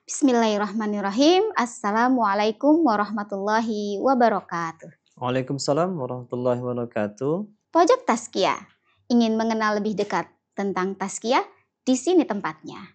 Bismillahirrahmanirrahim. Assalamualaikum warahmatullahi wabarakatuh. Waalaikumsalam warahmatullahi wabarakatuh. Pojok Tazkiyah. Ingin mengenal lebih dekat tentang tazkiyah? Di sini tempatnya.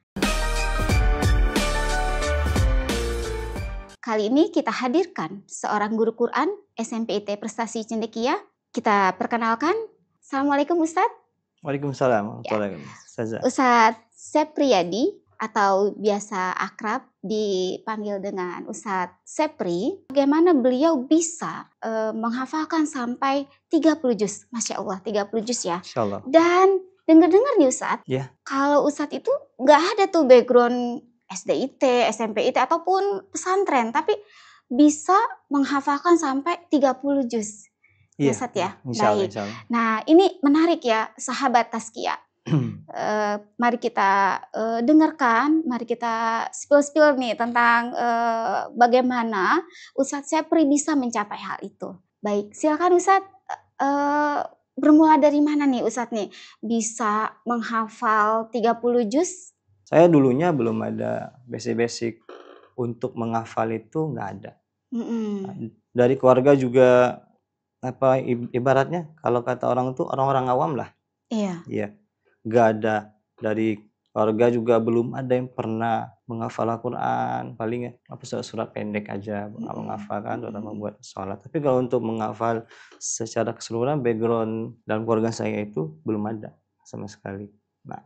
Kali ini kita hadirkan seorang guru Quran SMP IT Prestasi Cendekia. Kita perkenalkan. Assalamualaikum Ustadz. Waalaikumsalam warahmatullahi wabarakatuh. Ustadz Sepriyadi atau biasa akrab dipanggil dengan Ustadz Sepri. Bagaimana beliau bisa menghafalkan sampai 30 juz. Masya Allah, 30 juz ya. Insya Allah. Dan dengar-dengar nih Ustadz, kalau Ustadz itu nggak ada tuh background SDIT, SMPIT ataupun pesantren, tapi bisa menghafalkan sampai 30 juz. Ya Ustadz ya. Baik. Insya Allah. Nah ini menarik ya sahabat tazkiyah. Mari kita dengarkan, mari kita spill nih tentang bagaimana Ustadz Sepri bisa mencapai hal itu. Baik, silakan Ustadz, bermula dari mana nih Ustadz nih bisa menghafal 30 juz? Saya dulunya belum ada basic untuk menghafal itu, nggak ada. Dari keluarga juga ibaratnya kalau kata orang itu orang-orang awam lah. Iya. Nggak ada, dari keluarga juga belum ada yang pernah menghafal Al-Quran, paling surat pendek aja menghafalkan atau membuat sholat. Tapi kalau untuk menghafal secara keseluruhan, background dalam keluarga saya itu belum ada sama sekali. Nah,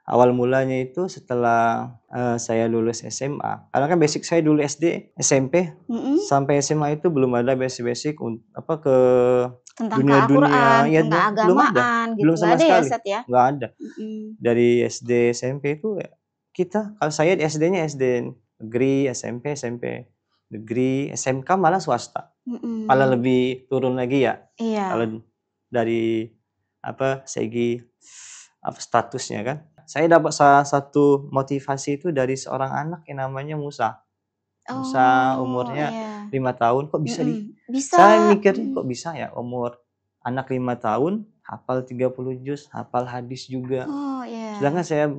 awal mulanya itu setelah saya lulus SMA, karena kan basic saya dulu SD, SMP, sampai SMA itu belum ada basic ke tentang dunia ya, tentang agamaan gitu, belum sama sekali ya? Nggak ada. Dari SD SMP itu ya kita, kalau saya di SD-nya SD negeri, SMP negeri, SMK malah swasta, malah lebih turun lagi ya. Kalau dari segi statusnya kan, saya dapat salah satu motivasi itu dari seorang anak yang namanya Musa. Musa umurnya 5 tahun, kok bisa saya mikirnya kok bisa ya umur anak 5 tahun hafal 30 juz, hafal hadis juga. Sedangkan saya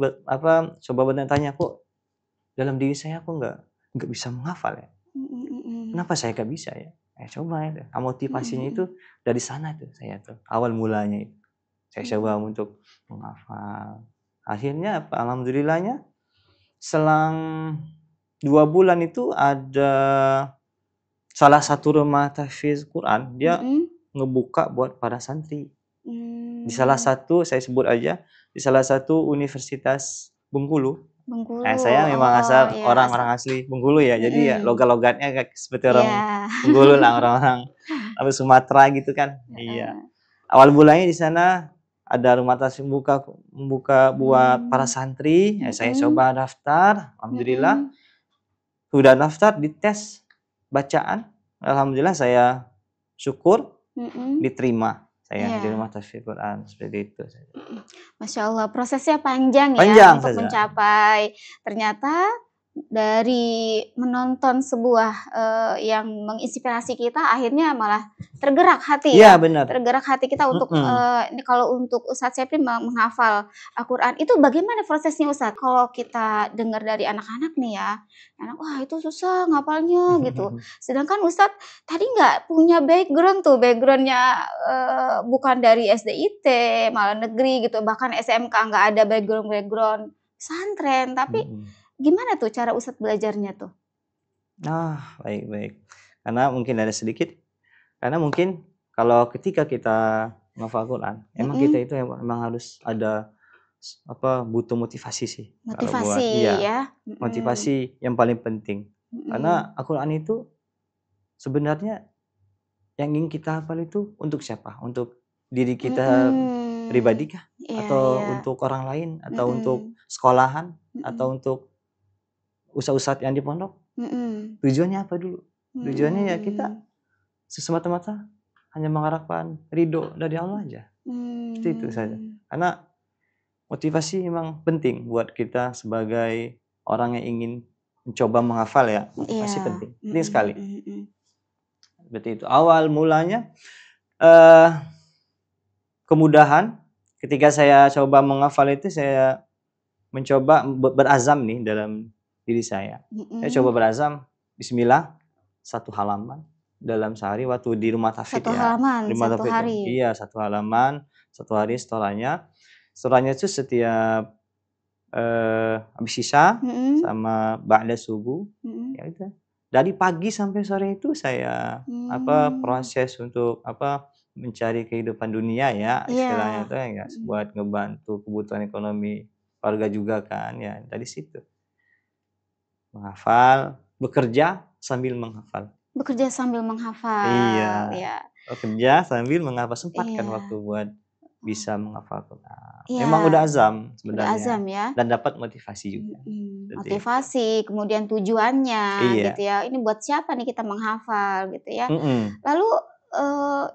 coba bertanya, kok dalam diri saya kok nggak bisa menghafal ya. Kenapa saya nggak bisa ya? Coba ya. Motivasinya itu dari sana tuh saya tuh. Awal mulanya itu. Saya coba untuk menghafal. Akhirnya alhamdulillahnya selang 2 bulan itu ada salah satu rumah tahfiz Quran, dia ngebuka buat para santri. Di salah satu, saya sebut aja, di salah satu universitas Bengkulu. Saya memang asal orang-orang asli Bengkulu ya, jadi ya logat-logatnya kayak seperti orang Bengkulu lah, orang-orang Sumatera gitu kan. Iya. Awal mulanya di sana ada rumah tahfiz membuka buat para santri. Saya coba daftar, alhamdulillah. Sudah daftar, dites bacaan, alhamdulillah saya syukur diterima saya di rumah tahfiz Quran, seperti itu. Masya Allah, prosesnya panjang ya untuk mencapai. Ternyata dari menonton sebuah yang menginspirasi kita, akhirnya malah tergerak hati ya. Benar. Tergerak hati kita untuk kalau untuk Ustadz Sepri menghafal Al-Quran itu bagaimana prosesnya Ustadz? Kalau kita dengar dari anak-anak nih ya, wah itu susah ngapalnya gitu. Sedangkan Ustadz tadi nggak punya backgroundnya bukan dari SDIT, malah negeri gitu, bahkan SMK nggak ada background pesantren, tapi gimana tuh cara Ustadz belajarnya tuh? Baik. Karena mungkin ada sedikit. Karena mungkin kalau ketika kita menghafal Quran, emang kita itu emang harus ada butuh motivasi sih. Motivasi ya. Motivasi yang paling penting. Karena Al-Quran itu sebenarnya yang ingin kita hafal itu untuk siapa? Untuk diri kita pribadi kah? Atau untuk orang lain? Atau untuk sekolahan? Atau untuk ustadz yang di pondok? Tujuannya apa dulu? Tujuannya ya kita semata-mata hanya mengharapkan ridho dari Allah aja. Itu saja. Karena motivasi memang penting buat kita sebagai orang yang ingin mencoba menghafal ya. Motivasi penting sekali. Seperti itu. Awal mulanya kemudahan ketika saya coba menghafal itu, saya mencoba berazam nih dalam diri saya. Saya coba berazam, Bismillah, 1 halaman dalam sehari waktu di rumah tahfidz 1 ya. halaman, Di rumah 1 tahfidz hari. iya 1 halaman, 1 hari setelahnya. Setelahnya itu setiap habis isya sama ba'da subuh, ya udah. Dari pagi sampai sore itu saya proses untuk mencari kehidupan dunia ya istilahnya itu ya, buat ngebantu kebutuhan ekonomi keluarga juga kan ya dari situ. Menghafal, bekerja sambil menghafal. Bekerja sambil menghafal, Iya, ya. bekerja sambil menghafal, sempatkan waktu Iya. buat bisa menghafal Quran. Iya. Memang udah azam Udah sebenarnya azam ya. dan dapat motivasi juga. Motivasi, kemudian tujuannya gitu Iya. ya. Ini buat siapa nih kita menghafal gitu ya. Mhm. Lalu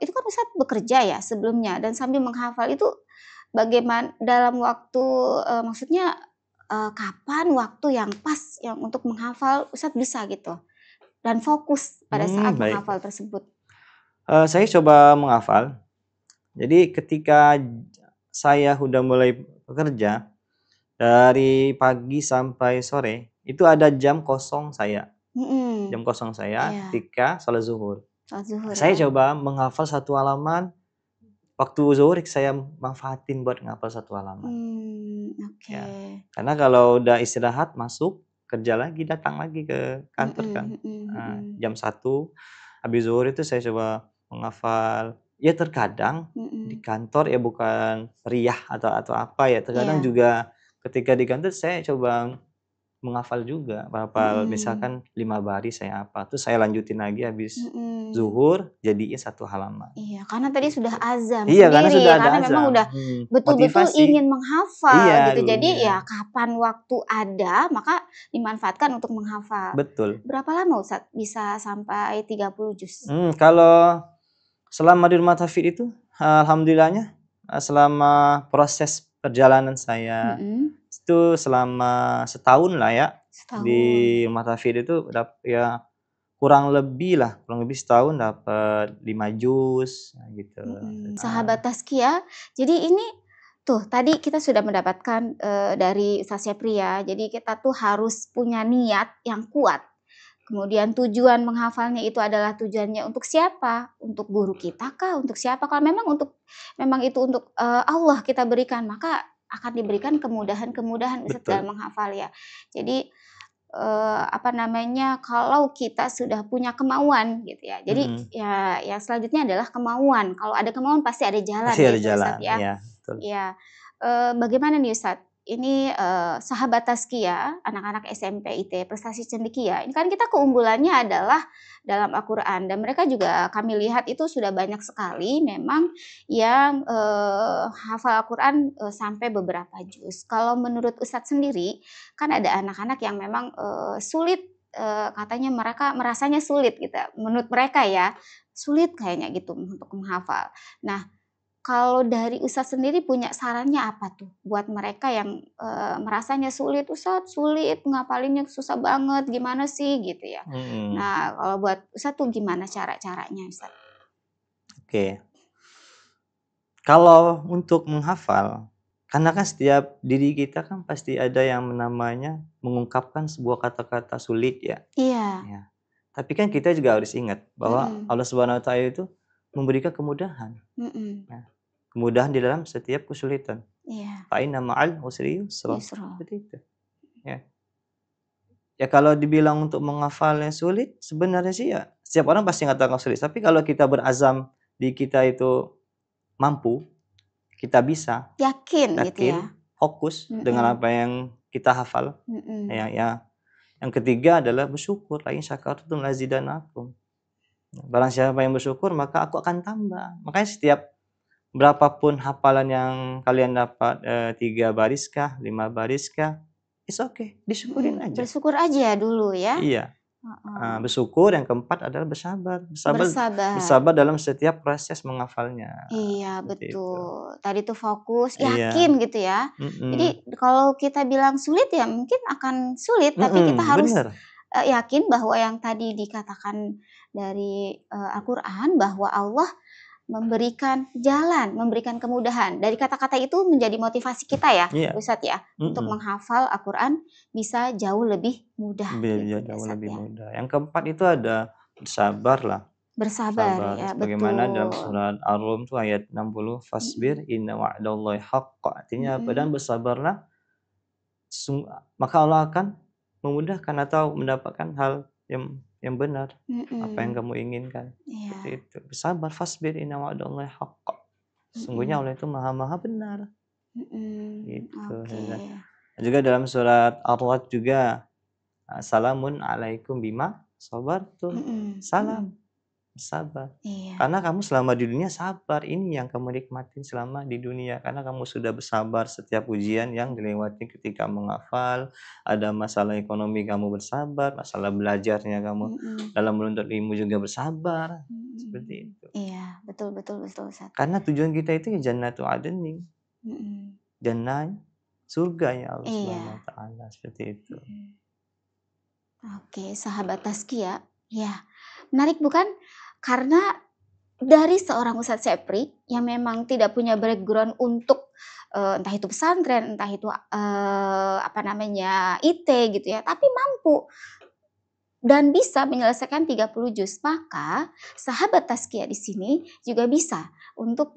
itu kan Ustadz bekerja ya sebelumnya dan sambil menghafal itu bagaimana dalam waktu maksudnya kapan waktu yang pas yang untuk menghafal Ustadz bisa gitu dan fokus pada saat Baik. menghafal tersebut? Saya coba menghafal. Jadi ketika saya udah mulai bekerja dari pagi sampai sore, itu ada jam kosong saya. Jam kosong saya Iya. ketika sholat zuhur. Sholat zuhur Saya ya. coba menghafal 1 halaman. Waktu zuhur saya manfaatin buat menghafal 1 halaman. Oke. Ya. Karena kalau udah istirahat masuk kerja lagi, datang lagi ke kantor kan. Jam 1 habis zuhur itu saya coba menghafal. Ya terkadang di kantor ya bukan riyah atau apa ya, terkadang juga ketika di kantor saya coba menghafal juga, menghafal misalkan 5 baris saya hafal, terus saya lanjutin lagi habis zuhur jadinya 1 halaman. Iya, karena tadi sudah azam Iya, karena sendiri, sudah ada karena memang azam. udah betul-betul Motivasi. ingin menghafal Iya, gitu. Jadi dulunya. ya kapan waktu ada, maka dimanfaatkan untuk menghafal. Betul. Berapa lama Ustadz bisa sampai 30 juz? Kalau selama di rumah tahfidz itu alhamdulillahnya selama proses perjalanan saya itu selama setahun lah ya. Di rumah tahfidz itu ya kurang lebih setahun dapat 5 juz gitu. Sahabat Tazkiyah, jadi ini tuh tadi kita sudah mendapatkan dari Ustadz Syepri ya. Jadi kita tuh harus punya niat yang kuat. Kemudian tujuan menghafalnya itu adalah tujuannya untuk siapa? Untuk guru kita kah? Untuk siapa? Kalau memang itu untuk Allah kita berikan, maka akan diberikan kemudahan-kemudahan dalam menghafal ya. Jadi kalau kita sudah punya kemauan gitu ya. Jadi ya selanjutnya adalah kemauan. Kalau ada kemauan pasti ada jalan Pasti ya ada jalan, Ustadz ya. iya, betul. Ya. Bagaimana nih Ustadz? Ini sahabat Tazkiyah, anak-anak SMP IT Prestasi Cendekia. Ini kan kita keunggulannya adalah dalam Al-Qur'an dan mereka juga kami lihat itu sudah banyak sekali memang yang hafal Al-Qur'an sampai beberapa juz. Kalau menurut Ustadz sendiri, kan ada anak-anak yang memang sulit katanya mereka merasanya sulit gitu. Menurut mereka ya, sulit kayaknya gitu untuk menghafal. Nah, kalau dari Ustadz sendiri punya sarannya apa tuh buat mereka yang merasanya sulit, Ustadz sulit ngapalinnya susah banget, gimana sih gitu ya. Nah kalau buat Ustadz tuh gimana caranya Ustadz? Oke. Kalau untuk menghafal, karena kan setiap diri kita kan pasti ada yang namanya mengungkapkan sebuah kata-kata sulit ya. Iya. Ya. Tapi kan kita juga harus ingat bahwa Allah Subhanahu wa Ta'ala itu memberikan kemudahan. Nah, kemudahan di dalam setiap kesulitan. Iya. Fa inna ma'al usri yusra. Seperti itu. Ya. Ya kalau dibilang untuk menghafalnya sulit, sebenarnya sih ya setiap orang pasti ngatakan sulit. Tapi kalau kita berazam di kita itu mampu, kita bisa, yakin gitu ya. fokus dengan apa yang kita hafal. Yang ketiga adalah bersyukur. La in syakartum lazidanakum. Barang siapa yang bersyukur maka aku akan tambah. Makanya setiap berapapun hafalan yang kalian dapat 3 baris kah, 5 baris kah, it's okay, disyukurin aja. Bersyukur aja dulu ya. Iya. Bersyukur, yang keempat adalah bersabar. Bersabar dalam setiap proses menghafalnya. Iya betul. Tadi tuh fokus, yakin gitu ya. Jadi kalau kita bilang sulit ya mungkin akan sulit, tapi kita harus yakin bahwa yang tadi dikatakan dari Al-Qur'an bahwa Allah memberikan jalan, memberikan kemudahan. Dari kata-kata itu menjadi motivasi kita ya, Ustadz ya, untuk menghafal Al-Quran bisa jauh lebih mudah. Jauh lebih mudah. Yang keempat itu ada bersabar lah. Bersabar ya, Sebagaimana dalam betul. surat Ar-Rum itu ayat 60, fasbir inna wa'dallahi haqq. Artinya apa? Dan bersabarlah, maka Allah akan memudahkan atau mendapatkan hal yang benar, apa yang kamu inginkan. Seperti itu. Bersabar, fasbir inna wa'dallahi haqq. Sesungguhnya Allah itu maha benar. Gitu. Juga dalam surat Ar-Ra'd juga, salamun alaikum bima sabartum. Salam, sabar. Karena kamu selama di dunia sabar, ini yang kamu nikmatin selama di dunia. Karena kamu sudah bersabar setiap ujian yang dilewati ketika menghafal. Ada masalah ekonomi kamu bersabar, masalah belajarnya kamu dalam menuntut ilmu juga bersabar. Seperti itu. Iya, betul Ustaz. Karena tujuan kita itu ya jannatu adnin. Jannah, surganya Allah Subhanahu wa taala, seperti itu. Oke, sahabat Tazkiyah. Ya, menarik bukan? Karena dari seorang Ustadz Syepri yang memang tidak punya background untuk entah itu pesantren, entah itu IT gitu ya, tapi mampu dan bisa menyelesaikan 30 juz, maka sahabat Tazkiyah di sini juga bisa untuk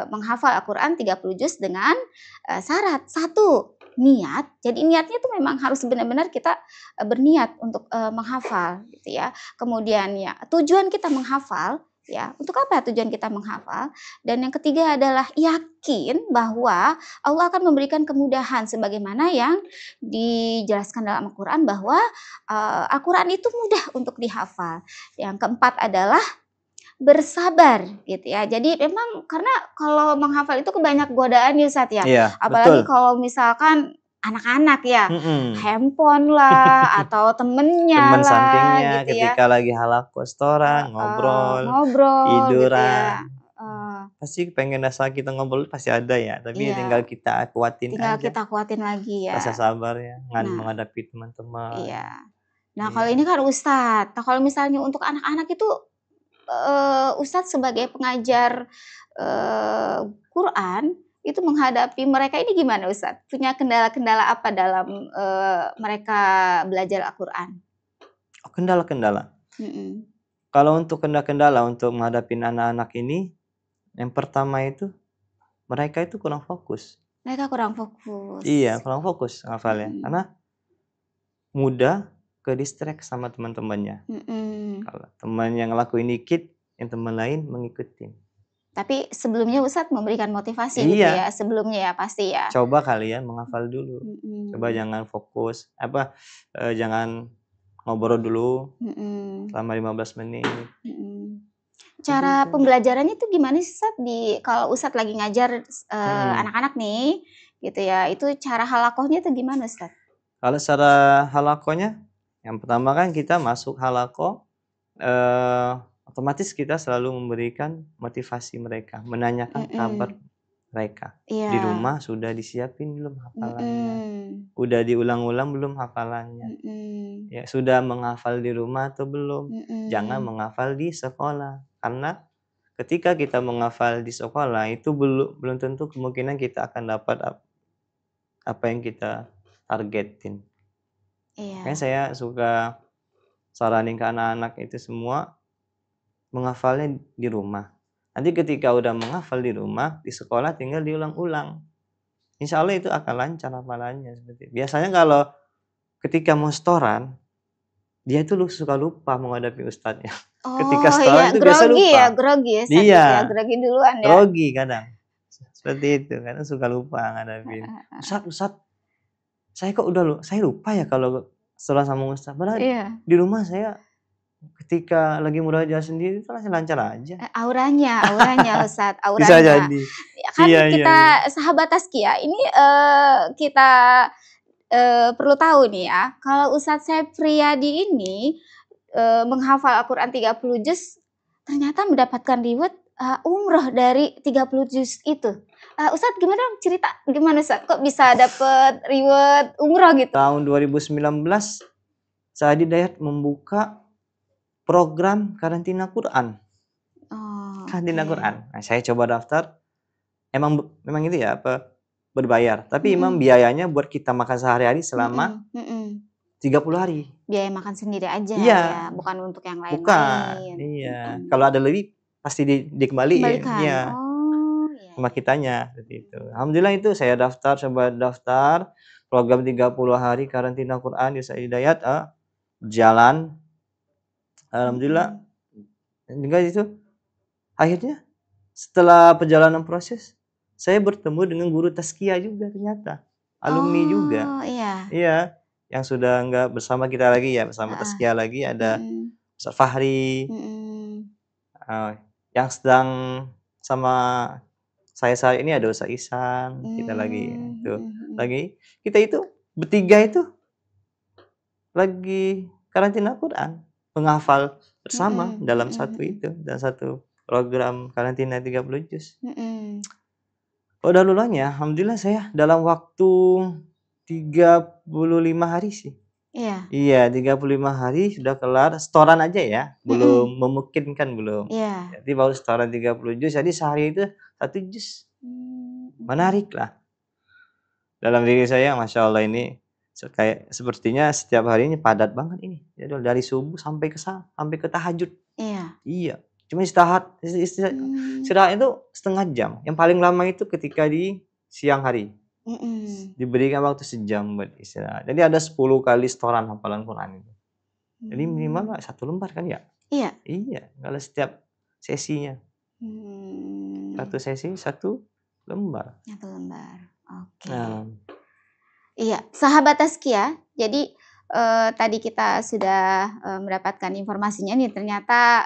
menghafal Al-Quran 30 juz dengan syarat satu, niat. Jadi niatnya itu memang harus benar-benar kita berniat untuk menghafal gitu ya. Kemudian ya tujuan kita menghafal ya, untuk apa tujuan kita menghafal? Dan yang ketiga adalah yakin bahwa Allah akan memberikan kemudahan sebagaimana yang dijelaskan dalam Al-Quran bahwa Al-Quran itu mudah untuk dihafal. Yang keempat adalah bersabar gitu ya. Jadi memang karena kalau menghafal itu kebanyak godaan ya Ustadz ya. Iya, apalagi betul. kalau misalkan anak-anak ya, handphone lah atau temennya teman lah sampingnya gitu ya. ketika lagi halaqah restoran, ngobrol, tiduran. Gitu ya. Pasti pengen rasa kita ngobrol pasti ada ya, tapi tinggal kita kuatin aja. Kita kuatin lagi ya. Rasa sabarnya menghadapi teman-teman. Iya. Nah, kalau ini kan Ustadz. Nah, kalau misalnya untuk anak-anak itu Ustadz sebagai pengajar Quran itu menghadapi mereka ini gimana Ustadz? Punya kendala-kendala apa dalam mereka belajar Al-Quran? Kendala-kendala. Kalau untuk kendala untuk menghadapi anak-anak ini, yang pertama itu mereka itu kurang fokus. Mereka kurang fokus. Iya, kurang fokus hafalnya. Karena mudah ke distract sama teman-temannya. Kalau teman yang ngelakuin dikit, yang teman lain mengikuti. Tapi sebelumnya Ustadz memberikan motivasi gitu ya, sebelumnya ya pasti ya. Coba kalian menghafal dulu. Coba jangan fokus, jangan ngobrol dulu selama 15 menit. Cara pembelajarannya itu gimana sih Ustadz? Kalau Ustadz lagi ngajar anak-anak nih, gitu ya, itu cara halakohnya itu gimana Ustadz? Kalau secara halakohnya, yang pertama kan kita masuk halakoh, otomatis kita selalu memberikan motivasi mereka, menanyakan kabar mereka. Di rumah sudah disiapin belum hafalannya? Udah diulang-ulang belum hafalannya? Ya, sudah menghafal di rumah atau belum? Jangan menghafal di sekolah. Karena ketika kita menghafal di sekolah itu belum tentu kemungkinan kita akan dapat apa yang kita targetin. Makanya saya suka saranin ke anak-anak itu semua menghafalnya di rumah. Nanti ketika udah menghafal di rumah, di sekolah tinggal diulang-ulang. Insya Allah itu akan lancar hafalannya. Biasanya kalau ketika mau setoran, dia itu suka lupa menghadapi ustadznya. Ketika setoran itu biasa lupa. Grogi ya, iya, grogi duluan ya. Grogi kadang. Seperti itu, kadang suka lupa ngadapin. Ustadz, saya kok saya lupa ya kalau setelah sama ustadz. Padahal di rumah saya ketika lagi murojaah sendiri itu lancar aja. Auranya Ustadz, auranya. Bisa jadi. Kan kita sahabat Tazkiyah ini kita perlu tahu nih ya, kalau Ustadz Syepriyadi ini menghafal Al-Quran 30 juz ternyata mendapatkan reward umroh dari 30 juz itu. Ustadz gimana dong cerita, gimana Ustadz kok bisa dapet reward umroh gitu? Tahun 2019 Saadi Dayat membuka program karantina Quran. karantina Quran. Nah, saya coba daftar, memang itu ya, berbayar, tapi memang biayanya buat kita makan sehari-hari selama 30 hari. Biaya makan sendiri aja Iya. ya, bukan untuk yang Bukan, lain-lain. iya. Kalau ada lebih pasti dikembaliin, Kembalikan. iya. Oh, iya. Sama kitanya, seperti itu. Alhamdulillah itu saya coba daftar program 30 hari karantina Quran di Ustaz Hidayat, berjalan. Alhamdulillah, juga itu akhirnya setelah perjalanan proses, saya bertemu dengan guru tazkiyah juga ternyata, alumni juga. Oh, iya. Iya, yang sudah nggak bersama kita lagi ya, bersama tazkiyah lagi ada Ustaz Fahri, yang sedang sama saya saat ini ada Ustaz Ihsan, kita lagi kita itu bertiga itu lagi karantina Quran, menghafal bersama dalam satu program karantina 30 juz. Udah lulanya, alhamdulillah saya dalam waktu 35 hari sih. Iya. Iya, 35 hari sudah kelar, setoran aja ya, belum memungkinkan belum. Iya. Jadi baru setoran 30 juz, jadi sehari itu 1 juz. Menarik lah. Dalam diri saya, Masya Allah ini kayak sepertinya setiap harinya padat banget ini. Jadi dari subuh sampai ke tahajud. Iya. Iya. Cuma istirahat itu setengah jam. Yang paling lama itu ketika di siang hari. Diberikan waktu sejam buat istirahat. Jadi ada 10 kali setoran hafalan Quran itu. Jadi minimal 1 lembar kan ya? Iya. Iya, kalau setiap sesinya. 1 sesi 1 lembar. 1 lembar. Oke. Nah. Iya, sahabat tazkiyah. Jadi tadi kita sudah mendapatkan informasinya nih, ternyata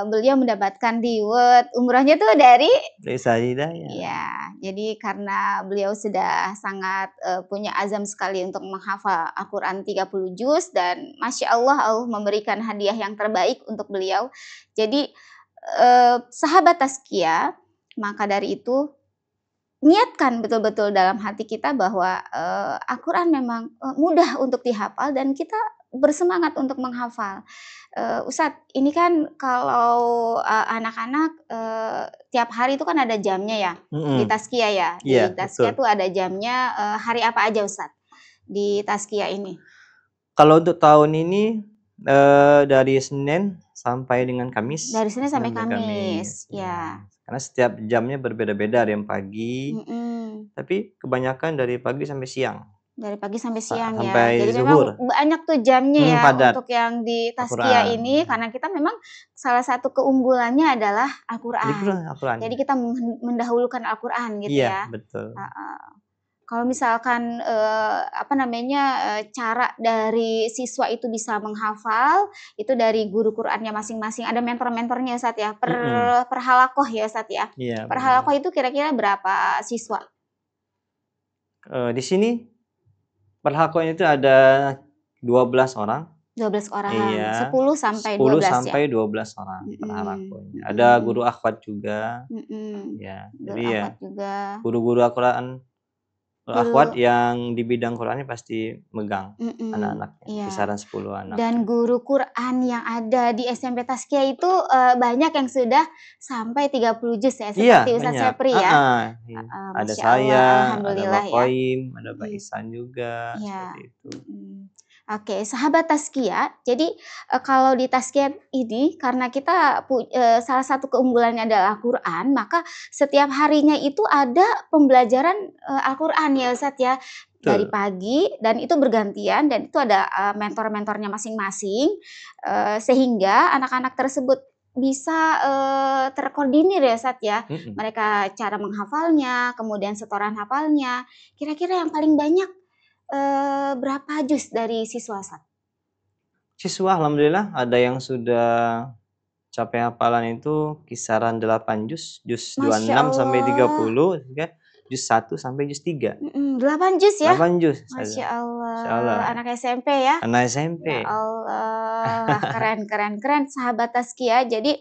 beliau mendapatkan reward umrohnya tuh dari Ustaz Hidayat. Iya, jadi karena beliau sudah sangat punya azam sekali untuk menghafal Al-Quran 30 juz dan Masya Allah memberikan hadiah yang terbaik untuk beliau. Jadi sahabat tazkiyah, maka dari itu niatkan betul-betul dalam hati kita bahwa Al-Quran memang mudah untuk dihafal dan kita bersemangat untuk menghafal. Ustadz, ini kan kalau anak-anak tiap hari itu kan ada jamnya ya di tazkiyah ya. Di tazkiyah tuh ada jamnya, hari apa aja Ustadz di tazkiyah ini? Kalau untuk tahun ini dari Senin sampai dengan Kamis. Dari Senin sampai Kamis, ya. Karena setiap jamnya berbeda-beda, ada yang pagi, tapi kebanyakan dari pagi sampai siang. Dari pagi sampai siang ya. Sampai Jadi zuhur. memang banyak tuh jamnya ya padat. untuk yang di tazkiyah ini, karena kita memang salah satu keunggulannya adalah Al-Quran. Jadi kita mendahulukan Al-Quran gitu ya. Iya, betul. Kalau misalkan cara dari siswa itu bisa menghafal itu dari guru Qurannya masing-masing, ada mentor-mentornya Ustadz ya, per halakoh ya Ustadz ya. Iya, per halakoh itu kira-kira berapa siswa? Di sini per halakohnya itu ada 12 orang. 12 orang, iya, 10 sampai 10 12 sampai ya? 12 orang per halakohnya. Ada guru akhwat juga. Ya, Guru jadi ya akhwat juga. guru-guru Al-Quran akhwat yang di bidang Qurannya pasti megang anak-anaknya, kisaran 10 anak. Dan guru Quran yang ada di SMP Tazkiyah itu banyak yang sudah sampai 30 juz ya, seperti Ustadz Sepri ya. Ada saya, ada alhamdulillah Pak Qoim, ada Pak Ihsan juga, seperti itu. Oke, sahabat tazkiyah. Jadi kalau di tazkiyah ini karena kita salah satu keunggulannya adalah Al-Quran, maka setiap harinya itu ada pembelajaran Al-Quran ya Ustadz ya. Dari pagi dan itu bergantian dan itu ada mentor-mentornya masing-masing sehingga anak-anak tersebut bisa terkoordinir ya Ustadz ya. Mereka cara menghafalnya, kemudian setoran hafalnya. Kira-kira yang paling banyak berapa juz dari siswa Ustadz? Siswa alhamdulillah ada yang sudah capai hafalan itu kisaran 8 juz, juz 26 sampai 30, juz 1 sampai juz 3. 8 juz ya? 8 juz. Masya Allah. Anak SMP ya? Anak SMP. Ya Allah, keren sahabat tazkiyah. Jadi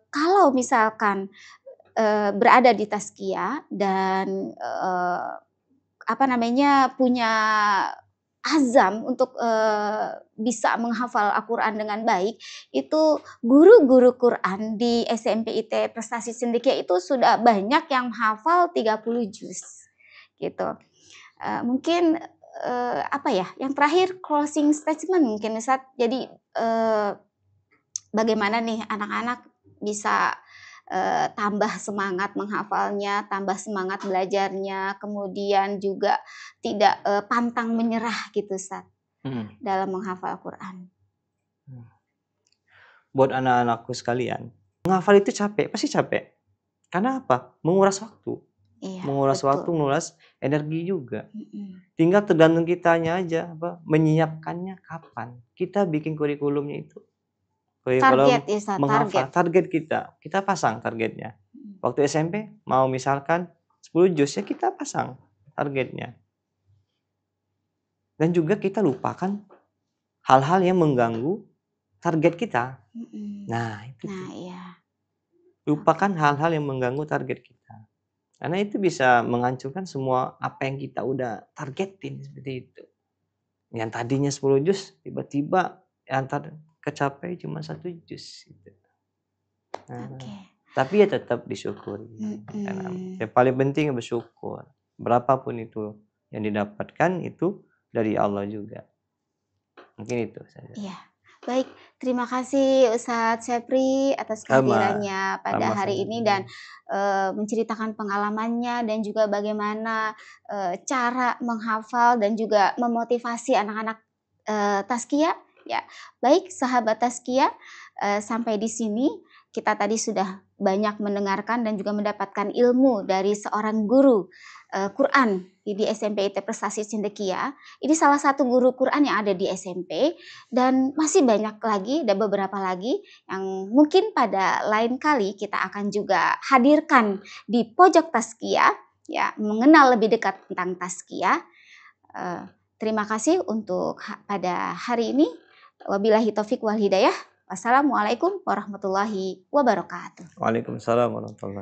kalau misalkan berada di tazkiyah dan punya azam untuk bisa menghafal Al-Quran dengan baik, itu guru-guru Quran di SMP IT Prestasi Cendekia itu sudah banyak yang hafal 30 juz gitu. Mungkin apa ya? Yang terakhir closing statement mungkin Ustadz. Jadi bagaimana nih anak-anak bisa tambah semangat menghafalnya, tambah semangat belajarnya, kemudian juga tidak pantang menyerah gitu Ustaz dalam menghafal Quran. Buat anak-anakku sekalian, menghafal itu capek, pasti capek. Karena apa? Menguras waktu. Iya, menguras betul. waktu, menguras energi juga. Tinggal tergantung kitanya aja, menyiapkannya kapan. Kita bikin kurikulumnya itu. Target ya, menghafal, target kita pasang targetnya. Waktu SMP mau misalkan 10 juz ya kita pasang targetnya. Dan juga kita lupakan hal-hal yang mengganggu target kita. Nah, itu. Nah, iya. Lupakan hal-hal yang mengganggu target kita. Karena itu bisa menghancurkan semua apa yang kita udah targetin seperti itu. Yang tadinya 10 juz tiba-tiba antar kecapai cuma 1 juz gitu. Nah, tapi ya tetap disyukuri. Karena yang paling penting bersyukur. Berapapun itu yang didapatkan itu dari Allah juga. Mungkin itu saja. Iya. Baik, terima kasih Ustadz Syepri atas kehadirannya pada hari ini dan menceritakan pengalamannya dan juga bagaimana cara menghafal dan juga memotivasi anak-anak Tazkiyah. Ya, baik sahabat Tazkiyah, sampai di sini kita tadi sudah banyak mendengarkan dan juga mendapatkan ilmu dari seorang guru Quran di SMP IT Prestasi Cendekia. Ini salah satu guru Quran yang ada di SMP dan masih banyak lagi dan beberapa lagi yang mungkin pada lain kali kita akan juga hadirkan di pojok Tazkiyah, ya, mengenal lebih dekat tentang Tazkiyah. Terima kasih untuk pada hari ini. Wabillahi taufik wal hidayah. Wassalamualaikum warahmatullahi wabarakatuh. Waalaikumsalam warahmatullahi wabarakatuh.